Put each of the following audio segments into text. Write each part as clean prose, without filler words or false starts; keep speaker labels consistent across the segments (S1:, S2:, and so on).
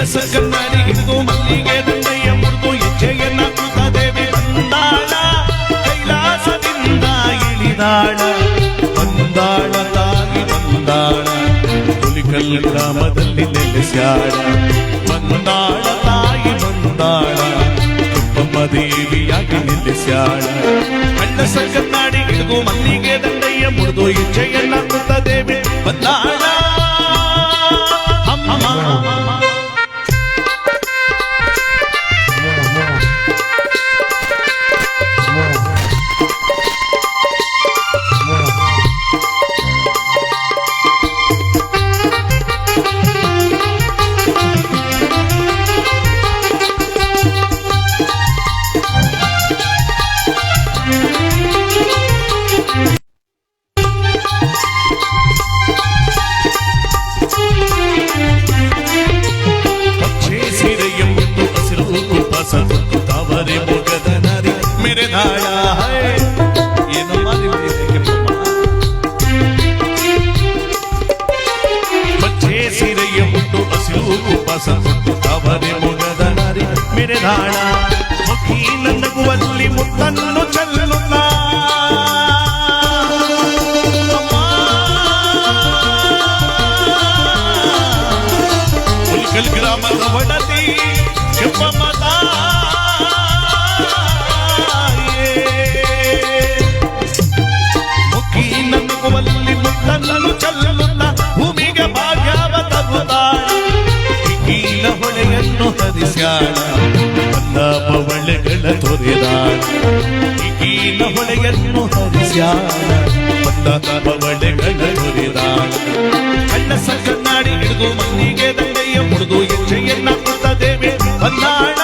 S1: ಕಳ್ಳಸ ಕನ್ನಡಿ ಹಿಡಿದು ಮಲ್ಲಿಗೆ ದಂಡೆಯ ಮುರಿದು ಹೆಜ್ಜೆಯನ್ನ ಕೂತ ದೇವಿ ಬಂದಾಳ, ಕೈಲಾಸದಿಂದ ಇಳಿದಾಳ, ಬಂದಾಳ ತಾಯಿ ಬಂದಾಳ, ಹುಲಿಕಲ್ ಗ್ರಾಮದಲ್ಲಿ ನೆಲೆಸ್ಯಾಳ, ಬಂದಾಳ ತಾಯಿ ಬಂದಾಳ, ಕೆಂಪಮ್ಮ ದೇವಿಯಾಗಿ ನೆಲೆಸ್ಯಾಳ. ಕಳ್ಳಸ ಕನ್ನಡಿ ಹಿಡಿದು ಮಲ್ಲಿಗೆ ದಂಡೆಯ ಮುರಿದು ಹೆಜ್ಜೆಯನ್ನ ಕೂತ ದೇವಿ ಬಂದಾಳ. ತಾವರೆ ಮೊಗದ ನರಿ ಮೆರೆದಾಳ, ಏನು ಬಚ್ಚೆ ಸೀರೆಯ ಮುಟ್ಟು ಹಸಿರು ಕುಪಾಸ ತಾವರೆ ಮೊಗದ ನರಿ ಮೆರೆದಾಳ, ಮುಖಿ ನಗುವಲ್ಲಿ ಮುತ್ತನ್ನು ಚೆಲ್ಲುತ್ತ ಹುಲಿಕಲ್ ಗ್ರಾಮದ ಒಡತಿ ಕೆಂಪಮ್ಮ ಮುಖಿ ನಗುವಲ್ಲಿ ಮುತ್ತನ್ನು ಚೆಲ್ಲುತ್ತ ಭೂಮಿಗೆ ಭಾಗ್ಯವ ತರುತ್ತಾಳ, ಕೀಲ ಹೊಳೆಯನ್ನು ಹರಿಸ್ಯಾಳ, ಬಂದ ಬವಳೆಗಳ ತೊರೆದಾಳ, ಕೀಲ ಹೊಳೆಯನ್ನು ಹರಿಸ್ಯಾಳ, ಬಂದ ಬವಳೆಗಳ ತೊರೆದಾಳ. ಕಳ್ಳಸ ಕನ್ನಡಿ ಹಿಡಿದು ಮಲ್ಲಿಗೆ ದಂಡೆಯ ಮುರಿದು ಹೆಜ್ಜೆಯನ್ನ ಕೂತ ದೇವಿ ಬಂದಾಳ.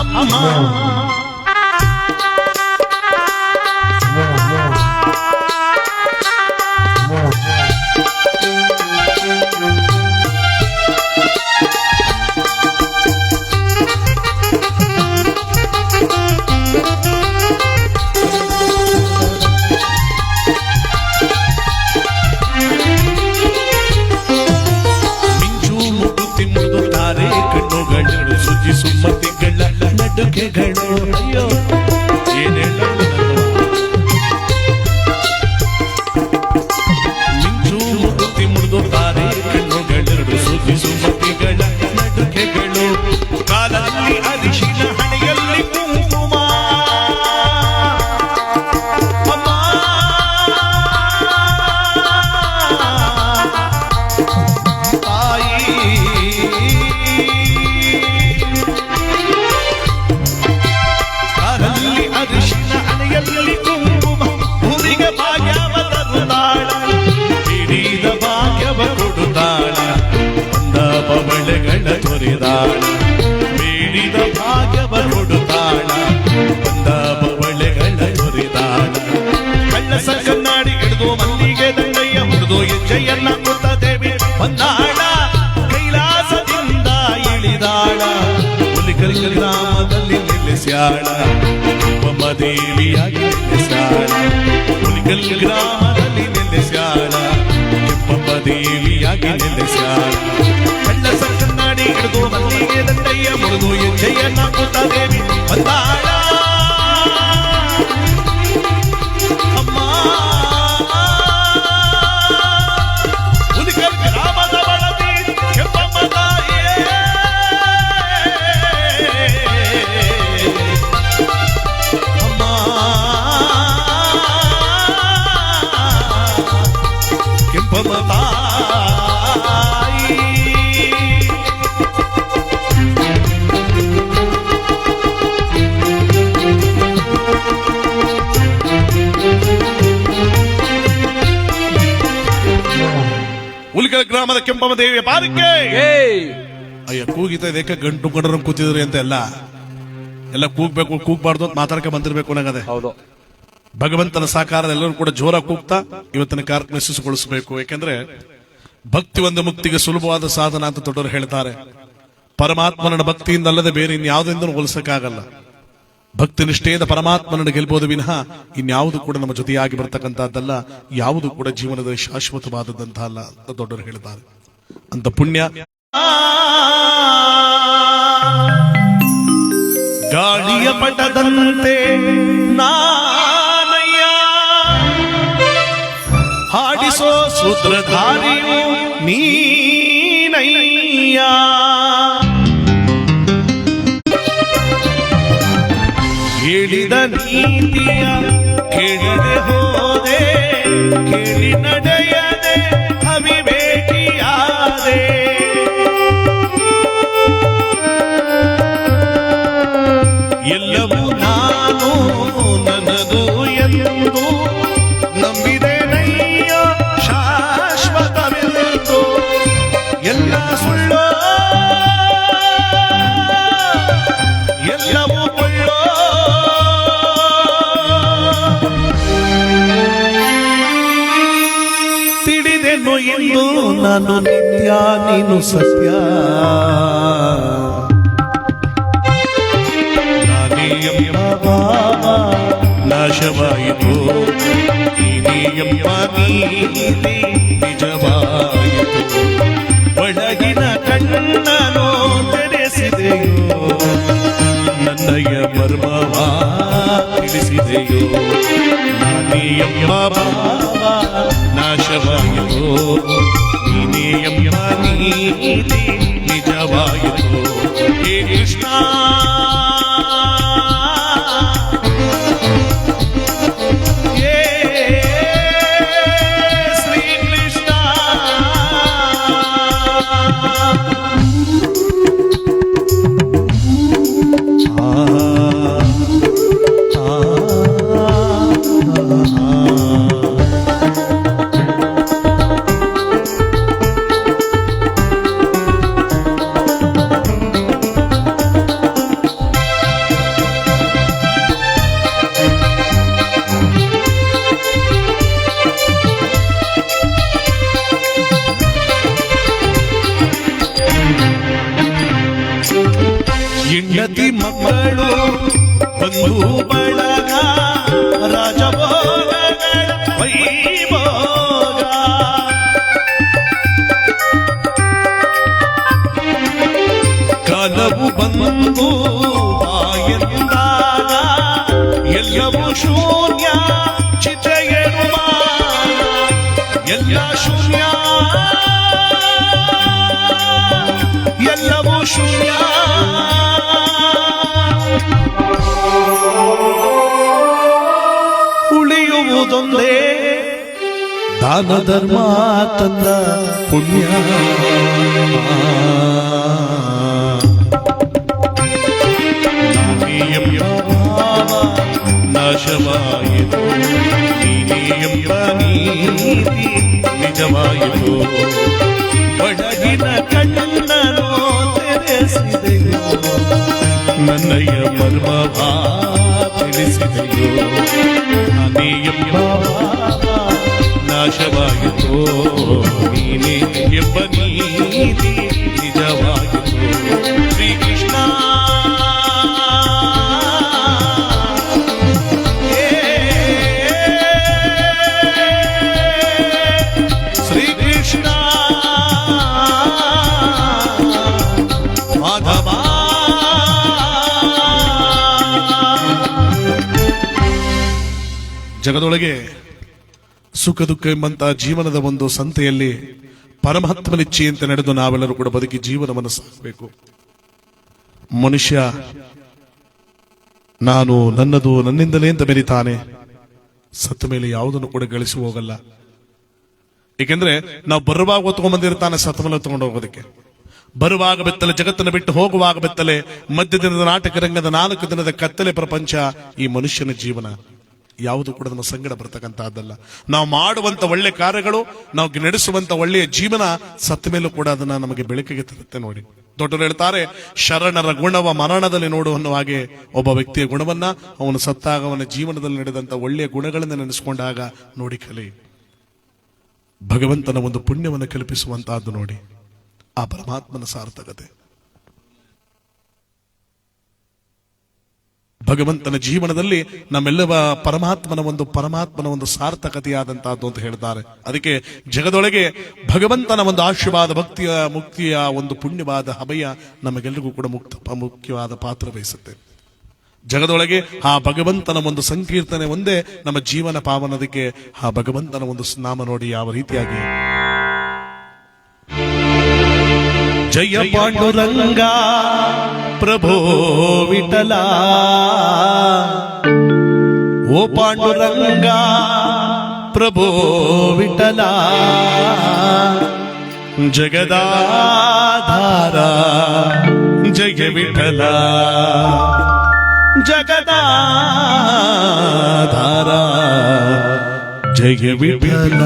S1: ಅಮ್ಮ ಸುಜ್ಜಿ ಸುಮ್ಮತಿಗಳ ನಡುಗೆಗಳು, ಅಯ್ಯೋ ಏನೆಲ್ಲ ಮಿಂಚು ಮುಗುತಿ ಮುರಿದುತ್ತಾರೆ ಕಣ್ಣುಗಳೆರಡು ಸುಜ್ಜಿ ಸುಮ್ಮತಿಗಳ ನಡುಗೆಗಳು, ಕಾಲದಲ್ಲಿ ಅರಿಶಿನ ಹಣೆಯಲ್ಲಿ ಕುಂಕುಮ, ಅರಿಶಿನ ಹಣೆಯಲ್ಲಿ ಕುಂಕುಮ, ಭೂಮಿಗೆ ಭಾಗ್ಯವ ತರುತ್ತಾಳ, ಹಿಡಿದ ಭಾಗ್ಯವ ಕೊಡುತ್ತಾಳ, ಬಂದ ಬವಳೆಗಳ ತೊರೆದಾಳ, ಬೇಡಿದ ಭಾಗ್ಯವ ಕೊಡುತ್ತಾಳ, ಬಂದ ಬವಳೆಗಳ ತೊರೆದಾಳ. ಕಳ್ಳಸ ಕನ್ನಡಿ ಹಿಡಿದು ಮಲ್ಲಿಗೆ ದಂಡೆಯ ಮುರಿದು ಹೆಜ್ಜೆಯನ್ನ ಕೂತ ದೇವಿ ಬಂದಾಳ, ಕೈಲಾಸದಿಂದ ಇಳಿದಾಳ, ಹುಲಿಕಲ್ ಗ್ರಾಮದಲ್ಲಿ ನೆಲೆಸ್ಯಾಳ, ಕೆಂಪಮ್ಮ ದೇವಿಯಾಗಿ ನೆಲೆಸ್ಯಾಳ, ಹುಲಿಕಲ್ ಗ್ರಾಮದಲ್ಲಿ ನೆಲೆಸ್ಯಾಳ, ಕೆಂಪಮ್ಮ ದೇವಿಯಾಗಿ ನೆಲೆಸ್ಯಾಳ. ಕಳ್ಳಸ ಕನ್ನಡಿ ಹಿಡಿದು ಮಲ್ಲಿಗೆ ದಂಡೆಯ ಮುರಿದು ಹೆಜ್ಜೆಯನ್ನ ಕೂತ ದೇವಿ ಬಂದಾಳ. ಅಮ್ಮ ಹುಲಿಕಲ್ ಗ್ರಾಮದ ಒಡತಿ ಕೆಂಪಮ್ಮ ತಾಯಿಯೇ, ಕೆಂಪಮ್ಮ ತಾಯಿ. ಹುಲಿಕಲ್ ಗ್ರಾಮದ ಕೆಂಪಮ್ಮ ದೇವಿಯ ಪಾದಕ್ಕೆ ಅಯ್ಯ ಕೂಗಿತ ಇದಕ್ಕೆ ಗಂಟು ಗಂಡರು ಕೂತಿದ್ರಿ ಅಂತ ಎಲ್ಲ ಕೂಗ್ಬೇಕು, ಕೂಗ್ಬಾರ್ದು ಅಂತ ಮಾತಾಡಕ್ಕೆ ಬಂದಿರ್ಬೇಕು ಅನ್ನಗದೆ. ಹೌದು, ಭಗವಂತನ ಸಾಕಾರ ಎಲ್ಲರೂ ಕೂಡ ಜೋರ ಕೂಗ್ತಾ ಇವತ್ತಿನ ಕಾರ್ಯಕ್ರಮ ಯಶಸ್ಸುಗೊಳಿಸಬೇಕು. ಯಾಕೆಂದ್ರೆ ಭಕ್ತಿ ಒಂದು ಮುಕ್ತಿಗೆ ಸುಲಭವಾದ ಸಾಧನ ಅಂತ ದೊಡ್ಡವರು ಹೇಳ್ತಾರೆ. ಪರಮಾತ್ಮನ ಭಕ್ತಿಯಿಂದ ಅಲ್ಲದೆ ಬೇರೆ ಇನ್ಯಾವುದರಿಂದ ಹೋಲಿಸಕ್ಕಾಗಲ್ಲ. ಭಕ್ತಿ ನಿಷ್ಠೆಯಿಂದ ಪರಮಾತ್ಮನನ್ನು ಗೆಲ್ಬಹುದು ವಿನಃ ಇನ್ಯಾವುದು ಕೂಡ ನಮ್ಮ ಜೊತೆಯಾಗಿ ಬರ್ತಕ್ಕಂಥದ್ದಲ್ಲ. ಯಾವುದು ಕೂಡ ಜೀವನದಲ್ಲಿ ಶಾಶ್ವತವಾದದ್ದಂತ ಅಲ್ಲ ಅಂತ ದೊಡ್ಡವರು ಹೇಳ್ತಾರೆ. ಅಂತ ಪುಣ್ಯ ಗಾಳಿಯ ಪಟದಂತೆ ನಾನಯ್ಯ ಹಾಡಿಸೋ ಸೂತ್ರಧಾರಿಯು ನೀನಯ್ಯ. ಹೇಳಿದ ನೀತಿಯ ಕೇಳದೆ ಹೋದೆ, ಕೇಳಿ ನಡೆಯದೆ ಅವಿವೇಕಿಯಾದೆ. ಎಲ್ಲವೂ ನಾನು ನನ್ನದು ಎಂದು ನಂಬಿದೆ ನಯ್ಯ ಶಾಶ್ವತವೆಂದು. ಎಲ್ಲ ಸುಳ್ಳೋ ಎಲ್ಲವೂ ಕೊಳ್ಳೋ, ತಿಳಿದೆನು ಎಂದು ನಾನು ನಿತ್ಯ ನೀನು ಸತ್ಯ. ನಾಶವಾಯಿತು ನೀನೆಯೆಂಬ ನೀತಿ ನಿಜವಾಯಿತು. ಒಳಗಿನ ಕಣ್ಣನು ತೆರೆಸಿದೆಯೋ, ನನ್ನಯ ಮರ್ಮವ ತಿಳಿಸಿದೆಯೋ. ನಾನೆಯೆಂಬ ಭಾವ ನಾಶವಾಯಿತು, ನೀನೆಯೆಂಬ ನೀತಿ ನಿಜವಾಯಿತು. ಹೇ ಕೃಷ್ಣ ಹೆಂಡತಿ ಮಕ್ಕಳು ಬಂಧು ಬಳಗ ರಾಜಭೋಗಗಳ ವೈಭೋಗ. ಕಾಲವು ಬಂದು ಎಂದಾಗ ಎಲ್ಲವೂ ಶೂನ್ಯ ಚಿತೆಯರುವ, ಎಲ್ಲ ಶೂನ್ಯ ಎಲ್ಲವೂ ಶೂನ್ಯ. ಉಳಿಯುವುದೊಂದೇ ದಾನ ಧರ್ಮ ತಂದ ಪುಣ್ಯ. ನಾಶವಾಯಿತು ನೀನೆಯೆಂಬ ನೀತಿ ನಿಜವಾಯಿತು. ಒಳಗಿನ ಕಣ್ಣನು ತೆರೆಸಿದೆಯೋ, ನನ್ನಯ ಮರ್ಮವ ತಿಳಿಸಿದೆಯೋ. ನಾನೆಯೆಂಬ ನಾಶವಾಯಿತು, ನೀನೇ ಎಂಬ ನೀತಿ ನಿಜವಾಯಿತು. ಶ್ರೀಕೃಷ್ಣ ಶ್ರೀಕೃಷ್ಣ ಮಾಧವ. ಜಗದೊಳಗೆ ಸುಖ ದುಃಖ ಎಂಬಂತಹ ಜೀವನದ ಒಂದು ಸಂತೆಯಲ್ಲಿ ಪರಮಾತ್ಮನಿಚ್ಛೆಯಂತೆ ನಡೆದು ನಾವೆಲ್ಲರೂ ಕೂಡ ಬದುಕಿ ಜೀವನವನ್ನು ಸಾಗಬೇಕು. ಮನುಷ್ಯ ನಾನು ನನ್ನದು ನನ್ನಿಂದಲೇ ಅಂತ ಬೆರಿತಾನೆ, ಸತ್ತ ಮೇಲೆ ಯಾವುದನ್ನು ಕೂಡ ಗಳಿಸಿ ಹೋಗಲ್ಲ. ಏಕೆಂದ್ರೆ ನಾವು ಬರುವಾಗ ಹೊತ್ಕೊಂಡ್ಬಂದಿರ್ತಾನೆ ಸತ್ತ ಮೇಲೆ ತಗೊಂಡು ಹೋಗೋದಕ್ಕೆ. ಬರುವಾಗ ಬೆತ್ತಲೆ ಜಗತ್ತನ್ನು ಬಿಟ್ಟು ಹೋಗುವಾಗ ಬೆತ್ತಲೆ, ಮಧ್ಯ ದಿನದ ನಾಟಕ ರಂಗದ 4 ದಿನದ ಕತ್ತಲೆ ಪ್ರಪಂಚ ಈ ಮನುಷ್ಯನ ಜೀವನ. ಯಾವುದು ಕೂಡ ನಮ್ಮ ಸಂಗಡ ಬರ್ತಕ್ಕಂತಹದ್ದಲ್ಲ. ನಾವು ಮಾಡುವಂತ ಒಳ್ಳೆ ಕಾರ್ಯಗಳು, ನಾವು ನಡೆಸುವಂತ ಒಳ್ಳೆಯ ಜೀವನ ಸತ್ತ ಮೇಲೂ ಕೂಡ ಅದನ್ನ ನಮಗೆ ಬೆಳಕಿಗೆ ತರುತ್ತೆ. ನೋಡಿ, ದೊಡ್ಡವರು ಹೇಳ್ತಾರೆ, ಶರಣರ ಗುಣವ ಮರಣದಲ್ಲಿ ನೋಡು ಅನ್ನುವ ಹಾಗೆ ಒಬ್ಬ ವ್ಯಕ್ತಿಯ ಗುಣವನ್ನ ಅವನು ಸತ್ತಾಗ ಅವನ ಜೀವನದಲ್ಲಿ ನಡೆದಂತ ಒಳ್ಳೆಯ ಗುಣಗಳನ್ನು ನೆನೆಸ್ಕೊಂಡಾಗ ನೋಡಿ ಕಲಿ. ಭಗವಂತನ ಒಂದು ಪುಣ್ಯವನ್ನು ಕಲ್ಪಿಸುವಂತಹದ್ದು ನೋಡಿ, ಆ ಪರಮಾತ್ಮನ ಸಾರ್ಥಕತೆ. ಭಗವಂತನ ಜೀವನದಲ್ಲಿ ನಮ್ಮೆಲ್ಲವ ಪರಮಾತ್ಮನ ಒಂದು ಸಾರ್ಥಕತೆಯಾದಂತಹದ್ದು ಅಂತ ಹೇಳ್ತಾರೆ. ಅದಕ್ಕೆ ಜಗದೊಳಗೆ ಭಗವಂತನ ಒಂದು ಆಶೀರ್ವಾದ ಮುಕ್ತಿಯ ಒಂದು ಪುಣ್ಯವಾದ ಅಭಯ ನಮಗೆಲ್ಲರಿಗೂ ಕೂಡ ಮುಖ್ಯವಾದ ಪಾತ್ರ ವಹಿಸುತ್ತೆ. ಜಗದೊಳಗೆ ಆ ಭಗವಂತನ ಒಂದು ಸಂಕೀರ್ತನೆ ಒಂದೇ ನಮ್ಮ ಜೀವನ ಪಾವನದಕ್ಕೆ. ಆ ಭಗವಂತನ ಒಂದು ನಾಮ ನೋಡಿ ಯಾವ ರೀತಿಯಾಗಿ ಜಯ ಪಾಂಡುರಂಗ ಪ್ರಭೋ ವಿಠಲ, ಓ ಪಾಂಡುರಂಗ ಪ್ರಭೋ ವಿಠಲ, ಜಗದಾಧಾರ ಜಯ ವಿಠಲ, ಜಗದಾಧಾರ ಜಯ ವಿಠಲ.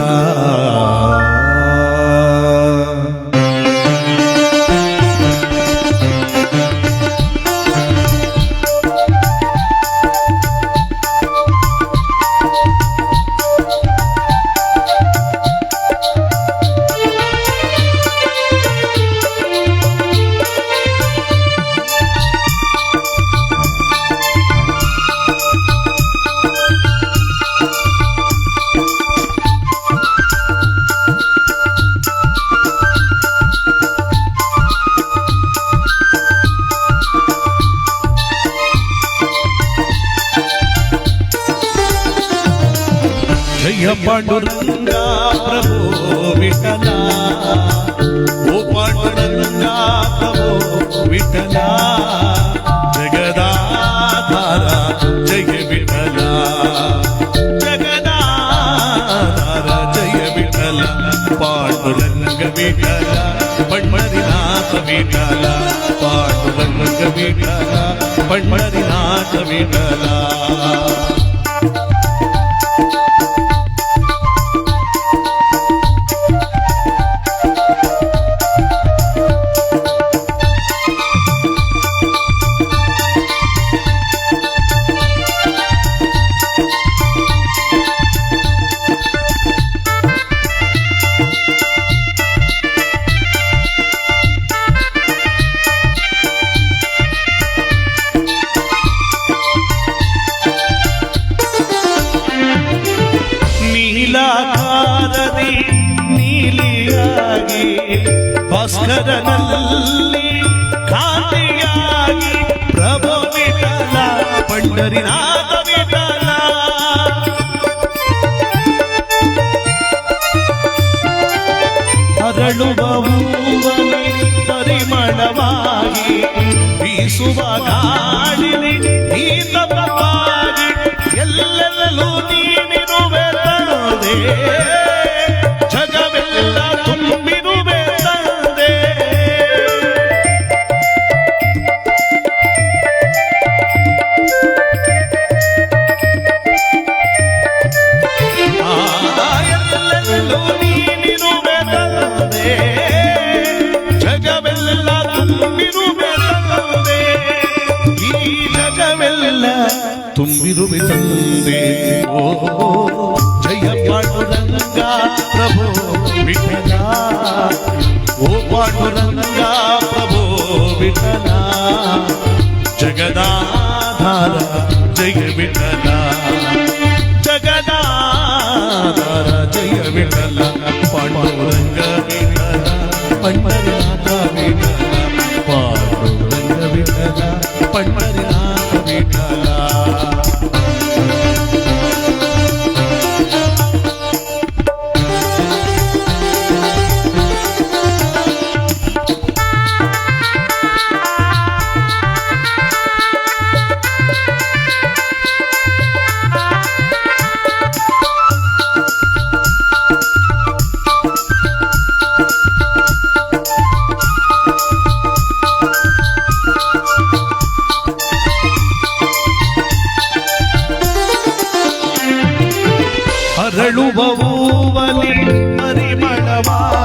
S1: ಜಯ ಪಾಂಡುರಂಗ ಪ್ರಭೋ ವಿಠಲ, ಓ ಪಾಂಡುರಂಗ ಪ್ರಭೋ ವಿಠಲ, ಜಗದಾಧಾರ ಜಯ ವಿಠಲ, ಜಗದಾಧಾರ ಜಯ ವಿಠಲ, ಪಾಂಡುರಂಗ ವಿಠಲ, ಪಂಡರಿನಾಥ ವಿಠಲ, ಪಾಂಡುರಂಗ ವಿಠಲ, ಪಂಡರಿನಾಥ ವಿಠಲ. ನೀಲಾಕಾರದಿ ನೀಲಿಯಾಗಿ ಭಾಸ್ಕರನಲ್ಲಿ ಕಾಂತಿಯಾಗಿ ಪ್ರಭು ವಿಠಲ, ಪಂಡರಿನಾಥ ವಿಠಲ, ಅರಳುವ ಹೂವನೆ ಪರಿಮಳವಾಗಿ ಬೀಸುವ ಗಾಳಿನಿ ನೀತವಾಗಿ ಎಲ್ಲೆಲ್ಲೂ ನೀನಿರುವೆ ತಂದೆ, ಜಗವೆಲ್ಲ ತುಂಬಿರುವೆ ತಂದೆ. ಎಲ್ಲೆಲ್ಲೂ ನೀನಿರುವೆ ತಂದೆ, ಜಗವೆಲ್ಲ ತುಂಬಿರುವೆ ತಂದೆ, ಈ ಜಗವೆಲ್ಲ ತುಂಬಿರುವೆ ತಂದೆ. ಓ ಜಯ ಪಾಂಡುರಂಗ ಪ್ರಭೋ ವಿಠಲ, ಓ ಪಾಂಡುರಂಗ ಪ್ರಭೋ ವಿಠಲ, ಜಗದಾಧಾರ ಜಯ ವಿಠಲ, ಜಗದಾಧಾರ ಜಯ ವಿಠಲ, ಪಾಂಡುರಂಗ ವಿಠಲ, ಪಂಡರಿನಾಥ ವಿಠಲ, ಪಾಂಡುರಂಗ ವಿಠಲ, ಪಂಡರಿನಾಥ ವಿಠಲ. ಅರಳುವ ಹೂವನೆ ಪರಿಮಳವಾಗಿ